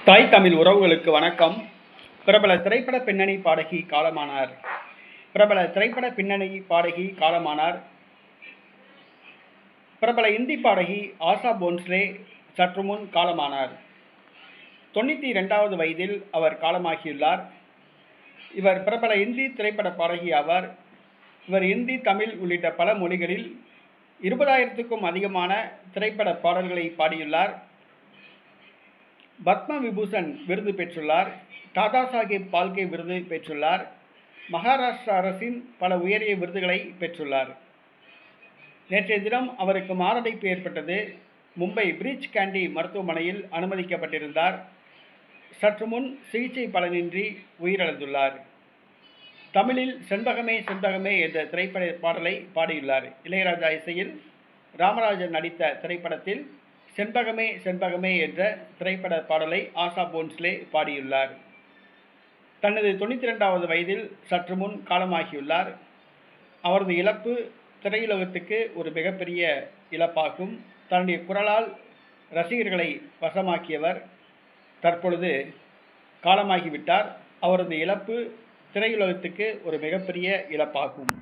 தாய் தமிழ் உறவுகளுக்கு வணக்கம். பிரபல திரைப்பட பின்னணி பாடகி காலமானார். பிரபல திரைப்பட பின்னணி பாடகி காலமானார். பிரபல இந்தி பாடகி ஆஷா போன்ஸ்லே சற்று முன் காலமானார். 92வது வயதில் அவர் காலமாகியுள்ளார். இவர் பிரபல இந்தி திரைப்பட பாடகி ஆவார். இவர் இந்தி, தமிழ் உள்ளிட்ட பல மொழிகளில் 20,000க்கும் அதிகமான திரைப்பட பாடல்களை பாடியுள்ளார். பத்ம விபூஷன் விருது பெற்றுள்ளார். தாதா சாஹேப் பால்கே விருது பெற்றுள்ளார். மகாராஷ்டிரா அரசின் பல உயரிய விருதுகளை பெற்றுள்ளார். நேற்றைய தினம் அவருக்கு மாரடைப்பு ஏற்பட்டது. மும்பை பிரீச் கேண்டி மருத்துவமனையில் அனுமதிக்கப்பட்டிருந்தார். சற்று முன் சிகிச்சை பலனின்றி உயிரிழந்துள்ளார். தமிழில் செண்பகமே செண்பகமே என்ற திரைப்பட பாடலை பாடியுள்ளார். இளையராஜா இசையில் ராமராஜன் நடித்த திரைப்படத்தில் செண்பகமே செண்பகமே என்ற திரைப்பட பாடலை ஆஷா போன்ஸ்லே பாடியுள்ளார். தனது 92வது வயதில் சற்று முன் காலமாகியுள்ளார். அவரது இழப்பு திரையுலகத்துக்கு ஒரு மிகப்பெரிய இழப்பாகும். தன்னுடைய குரலால் ரசிகர்களை வசமாக்கியவர் தற்பொழுது காலமாகிவிட்டார். அவரது இழப்பு திரையுலகத்துக்கு ஒரு மிகப்பெரிய இழப்பாகும்.